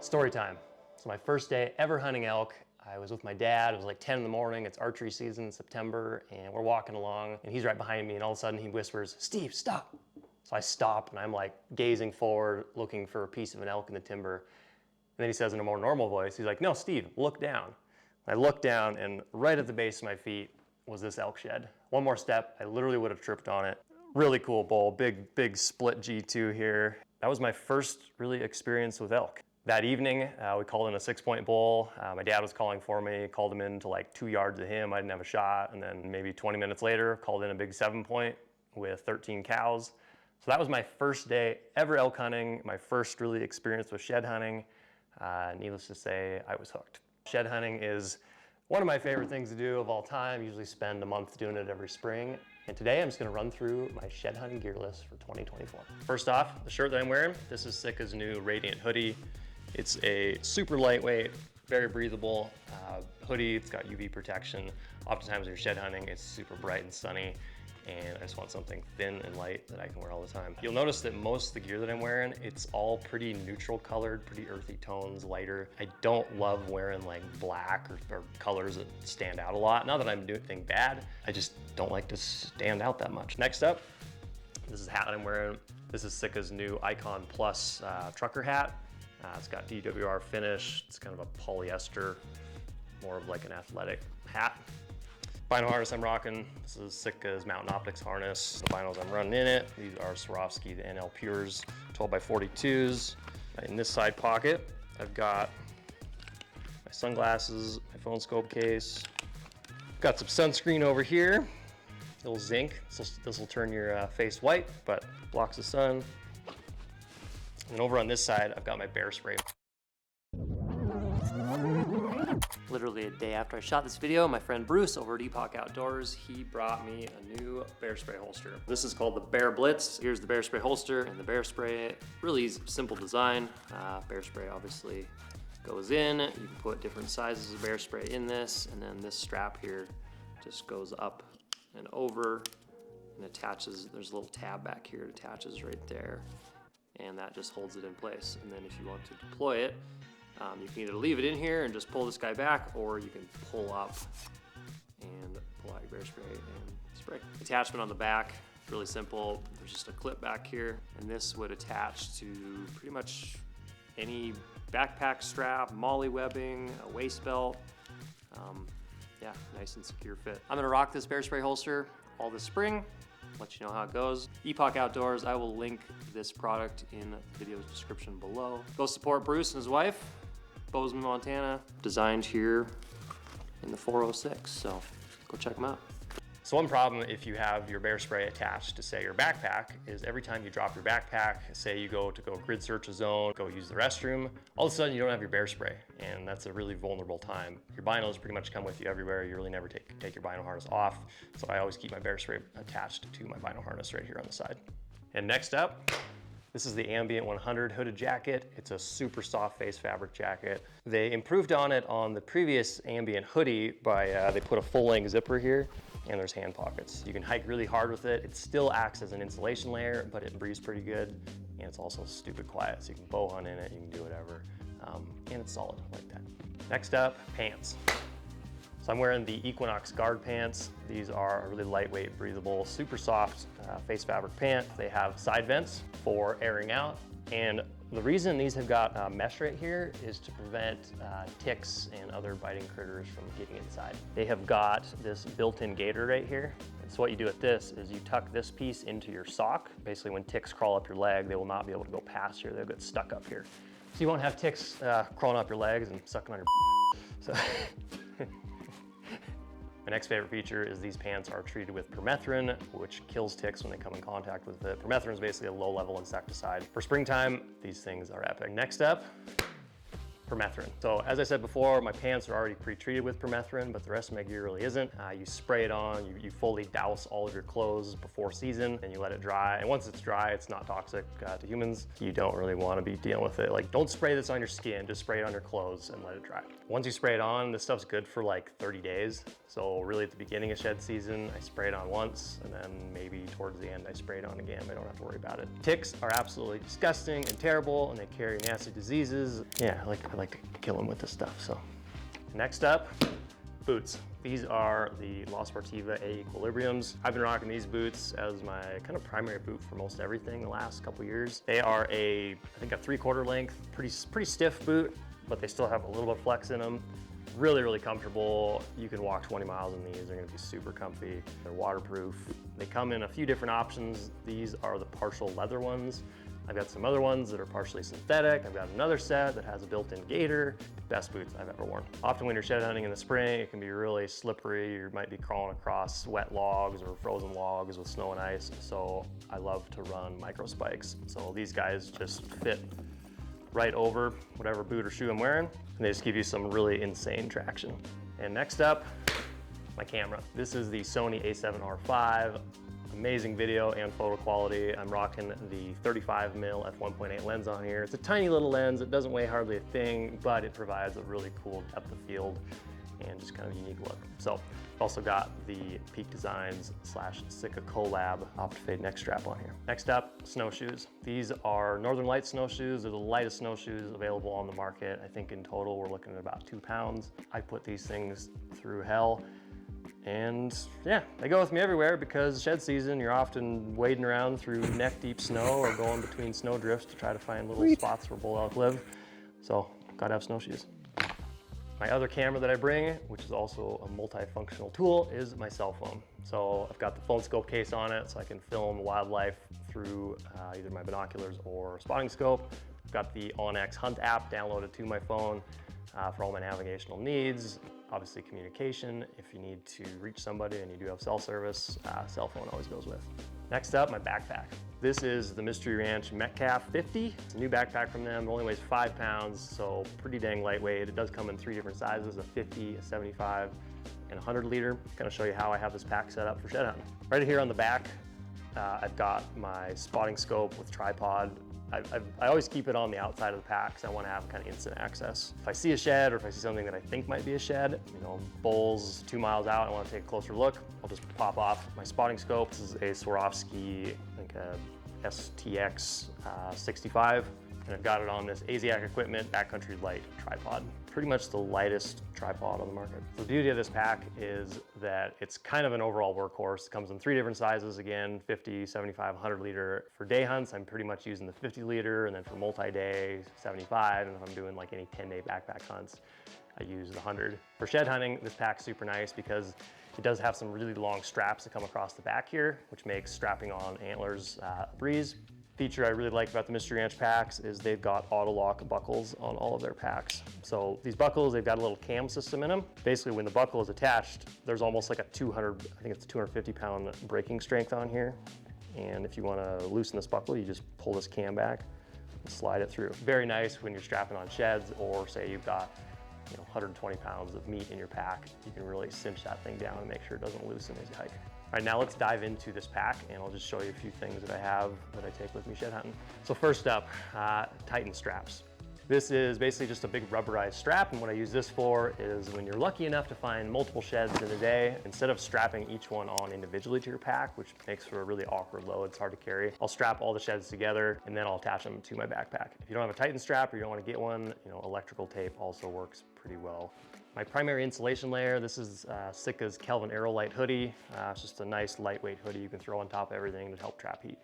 Story time. So my first day ever hunting elk, I was with my dad. It was like 10 in the morning. It's archery season in September, and we're walking along, and he's right behind me, and all of a sudden he whispers, "Steve, stop." So I stop, and I'm like gazing forward, looking for a piece of an elk in the timber. And then he says in a more normal voice, he's like, "No, Steve, look down." I looked down, and right at the base of my feet was this elk shed. One more step, I literally would have tripped on it. Really cool bull, big split G2 here. That was my first really experience with elk. That evening, we called in a 6-point bull. My dad was calling for me, called him in to like 2 yards of him. I didn't have a shot. And then maybe 20 minutes later, called in a big 7-point with 13 cows. So that was my first day ever elk hunting, my first really experience with shed hunting. Needless to say, I was hooked. Shed hunting is one of my favorite things to do of all time. I usually spend a month doing it every spring. And today I'm just gonna run through my shed hunting gear list for 2024. First off, the shirt that I'm wearing, this is Sika's new Radiant hoodie. It's a super lightweight, very breathable hoodie. It's got UV protection. Oftentimes when you're shed hunting, it's super bright and sunny, and I just want something thin and light that I can wear all the time. You'll notice that most of the gear that I'm wearing, it's all pretty neutral colored, pretty earthy tones, lighter. I don't love wearing like black or colors that stand out a lot. Not that I'm doing anything bad, I just don't like to stand out that much. Next up, this is a hat that I'm wearing. This is Sika's new Icon Plus trucker hat. It's got DWR finish. It's kind of a polyester, more of like an athletic hat. Bino harness I'm rocking. This is Sika's Mountain Optics harness. The binos I'm running in it, these are Swarovski, the NL Pures 12x42s. In this side pocket, I've got my sunglasses, my phone scope case. Got some sunscreen over here, a little zinc. This will turn your face white, but blocks the sun. And over on this side, I've got my bear spray. Literally a day after I shot this video, my friend Bruce over at Equinox Outdoors, he brought me a new bear spray holster. This is called the Bear Blitz. Here's the bear spray holster and the bear spray. Really simple design. Bear spray obviously goes in. You can put different sizes of bear spray in this, and then this strap here just goes up and over and attaches. There's a little tab back here, it attaches right there, and that just holds it in place. And then if you want to deploy it, you can either leave it in here and just pull this guy back, or you can pull up and pull out your bear spray and spray. Attachment on the back, really simple. There's just a clip back here, and this would attach to pretty much any backpack strap, molly webbing, a waist belt. Yeah, nice and secure fit. I'm gonna rock this bear spray holster all this spring. Let you know how it goes. Equinox Outdoors, I will link this product in the video's description below. Go support Bruce and his wife, Bozeman, Montana. Designed here in the 406, so go check them out. So one problem if you have your bear spray attached to, say, your backpack is every time you drop your backpack, say you go grid search a zone, go use the restroom, all of a sudden you don't have your bear spray, and that's a really vulnerable time. Your binos pretty much come with you everywhere. You really never take your bino harness off, so I always keep my bear spray attached to my bino harness right here on the side. And next up, this is the Ambient 100 hooded jacket. It's a super soft face fabric jacket. They improved on it on the previous Ambient hoodie by, they put a full length zipper here, and there's hand pockets. You can hike really hard with it. It still acts as an insulation layer, but it breathes pretty good, and it's also stupid quiet, so you can bow hunt in it, you can do whatever, and it's solid like that. Next up, pants. So I'm wearing the Equinox Guard pants. These are a really lightweight, breathable, super soft face fabric pant. They have side vents for airing out, and the reason these have got mesh right here is to prevent ticks and other biting critters from getting inside. They have got this built-in gaiter right here. And so what you do with this is you tuck this piece into your sock. Basically when ticks crawl up your leg, they will not be able to go past here. They'll get stuck up here. So you won't have ticks crawling up your legs and sucking on your so My next favorite feature is these pants are treated with permethrin, which kills ticks when they come in contact with it. Permethrin is basically a low-level insecticide. For springtime, these things are epic. Next up, permethrin. So as I said before, my pants are already pre-treated with permethrin, but the rest of my gear really isn't. You spray it on, you fully douse all of your clothes before season, and you let it dry. And once it's dry, it's not toxic to humans. You don't really want to be dealing with it. Like, don't spray this on your skin, just spray it on your clothes and let it dry. Once you spray it on, this stuff's good for like 30 days. So really at the beginning of shed season, I spray it on once, and then maybe towards the end, I spray it on again. I don't have to worry about it. Ticks are absolutely disgusting and terrible, and they carry nasty diseases. Yeah, I like to kill them with this stuff. So next up, boots. These are the La Sportiva Aequilibriums. I've been rocking these boots as my kind of primary boot for most everything the last couple years. They are I think a 3/4 length, pretty stiff boot, but they still have a little bit of flex in them. Really, really comfortable. You can walk 20 miles in these. They're gonna be super comfy. They're waterproof. They come in a few different options. These are the partial leather ones. I've got some other ones that are partially synthetic. I've got another set that has a built-in gaiter. Best boots I've ever worn. Often when you're shed hunting in the spring, it can be really slippery. You might be crawling across wet logs or frozen logs with snow and ice. So I love to run micro spikes. So these guys just fit right over whatever boot or shoe I'm wearing, and they just give you some really insane traction. And next up, my camera. This is the Sony a7R5. Amazing video and photo quality. I'm rocking the 35mm f1.8 lens on here. It's a tiny little lens. It doesn't weigh hardly a thing, but it provides a really cool depth of field and just kind of unique look. So I've also got the Peak Designs / Sitka collab Optifade neck strap on here. Next up, snowshoes. These are Northern Lights snowshoes. They're the lightest snowshoes available on the market. I think in total, we're looking at about 2 pounds. I put these things through hell. And yeah, they go with me everywhere because shed season, you're often wading around through neck deep snow or going between snow drifts to try to find little spots where bull elk live. So gotta have snowshoes. My other camera that I bring, which is also a multifunctional tool, is my cell phone. So I've got the phone scope case on it so I can film wildlife through either my binoculars or spotting scope. I've got the OnX Hunt app downloaded to my phone for all my navigational needs. Obviously communication, if you need to reach somebody and you do have cell service, cell phone always goes with. Next up, my backpack. This is the Mystery Ranch Metcalf 50. It's a new backpack from them. It only weighs 5 pounds, so pretty dang lightweight. It does come in 3 different sizes, a 50, a 75, and a 100 liter. I'm gonna show you how I have this pack set up for shed hunting. Right here on the back, I've got my spotting scope with tripod. I always keep it on the outside of the pack because I want to have kind of instant access. If I see a shed or if I see something that I think might be a shed, you know, bulls 2 miles out, I want to take a closer look, I'll just pop off my spotting scope. This is a Swarovski, I think a STX 65, and I've got it on this Aziak Equipment Backcountry Light tripod. Pretty much the lightest tripod on the market. The beauty of this pack is that it's kind of an overall workhorse. It comes in 3 different sizes, again, 50, 75, 100 liter. For day hunts, I'm pretty much using the 50 liter, and then for multi-day, 75, and if I'm doing like any 10-day backpack hunts, I use the 100. For shed hunting, this pack's super nice because it does have some really long straps that come across the back here, which makes strapping on antlers a breeze. Feature I really like about the Mystery Ranch packs is they've got auto lock buckles on all of their packs. So these buckles, they've got a little cam system in them. Basically, when the buckle is attached, there's almost like a 250 pound braking strength on here. And if you want to loosen this buckle, you just pull this cam back and slide it through. Very nice when you're strapping on sheds, or say you've got 120 pounds of meat in your pack. You can really cinch that thing down and make sure it doesn't loosen as you hike. All right, now let's dive into this pack, and I'll just show you a few things that I have that I take with me shed hunting. So first up, Titan straps. This is basically just a big rubberized strap, and what I use this for is when you're lucky enough to find multiple sheds in a day, instead of strapping each one on individually to your pack, which makes for a really awkward load, it's hard to carry, I'll strap all the sheds together and then I'll attach them to my backpack. If you don't have a Titan strap or you don't want to get one, electrical tape also works pretty well. My primary insulation layer, this is Sitka's Kelvin Aerolite hoodie. It's just a nice lightweight hoodie you can throw on top of everything to help trap heat.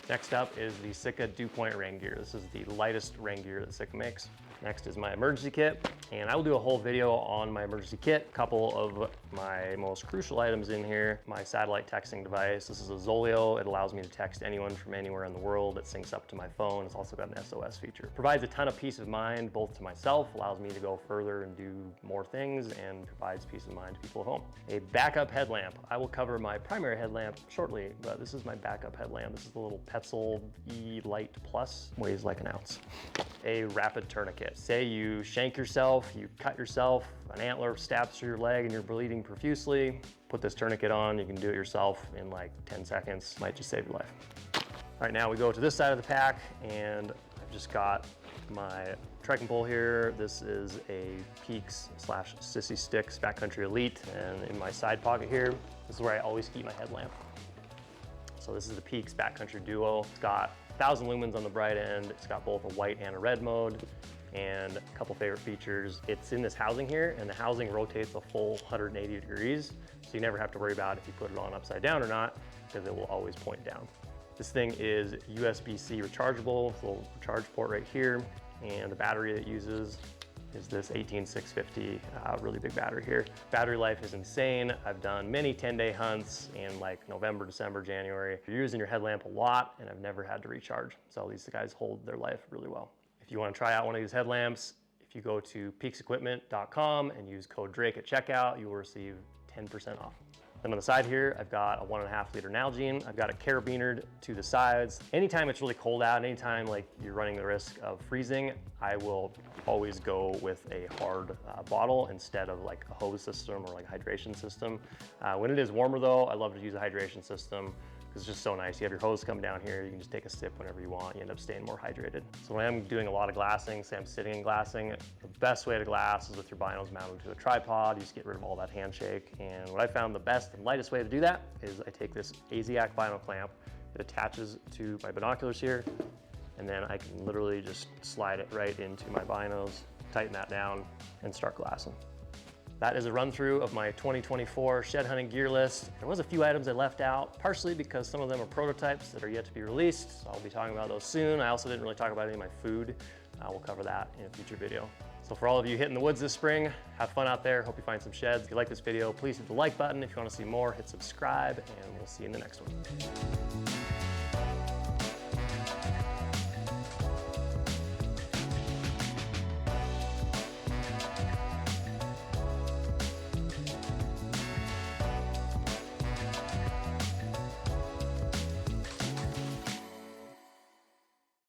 Next up is the Sitka Dew Point rain gear. This is the lightest rain gear that Sitka makes. Next is my emergency kit, and I will do a whole video on my emergency kit. A couple of my most crucial items in here. My satellite texting device. This is a Zoleo. It allows me to text anyone from anywhere in the world. It syncs up to my phone. It's also got an SOS feature. Provides a ton of peace of mind, both to myself, allows me to go further and do more things, and provides peace of mind to people at home. A backup headlamp. I will cover my primary headlamp shortly, but this is my backup headlamp. This is the little Petzl E-Lite Plus, weighs like an ounce. A rapid tourniquet. Say you shank yourself, you cut yourself, an antler stabs through your leg and you're bleeding profusely, put this tourniquet on. You can do it yourself in like 10 seconds. Might just save your life. All right, now we go to this side of the pack, and I've just got my trekking pole here. This is a Peax / Sissy Sticks Backcountry Elite, and in my side pocket here, this is where I always keep my headlamp. So this is the Peax Backcountry Duo. It's got 1,000 lumens on the bright end. It's got both a white and a red mode, and a couple favorite features. It's in this housing here, and the housing rotates a full 180 degrees, so you never have to worry about if you put it on upside down or not, because it will always point down. This thing is USB-C rechargeable, with a little charge port right here, and the battery it uses is this 18650, really big battery here. Battery life is insane. I've done many 10-day hunts in like November, December, January. You're using your headlamp a lot, and I've never had to recharge. So these guys hold their life really well. If you want to try out one of these headlamps, if you go to peaksequipment.com and use code Drake at checkout, you will receive 10% off. Then on the side here, I've got a 1.5 liter Nalgene. I've got a carabiner to the sides. Anytime it's really cold out, anytime like you're running the risk of freezing, I will always go with a hard bottle instead of like a hose system or like a hydration system. When it is warmer though, I love to use a hydration system, because it's just so nice. You have your hose come down here, you can just take a sip whenever you want, you end up staying more hydrated. So when I'm doing a lot of glassing, say I'm sitting in glassing, the best way to glass is with your binos mounted to a tripod. You just get rid of all that handshake. And what I found the best and lightest way to do that is I take this Aziak bino clamp that attaches to my binoculars here, and then I can literally just slide it right into my binos, tighten that down, and start glassing. That is a run through of my 2024 shed hunting gear list. There was a few items I left out, partially because some of them are prototypes that are yet to be released. So I'll be talking about those soon. I also didn't really talk about any of my food. We'll cover that in a future video. So for all of you hitting the woods this spring, have fun out there. Hope you find some sheds. If you like this video, please hit the like button. If you want to see more, hit subscribe, and we'll see you in the next one.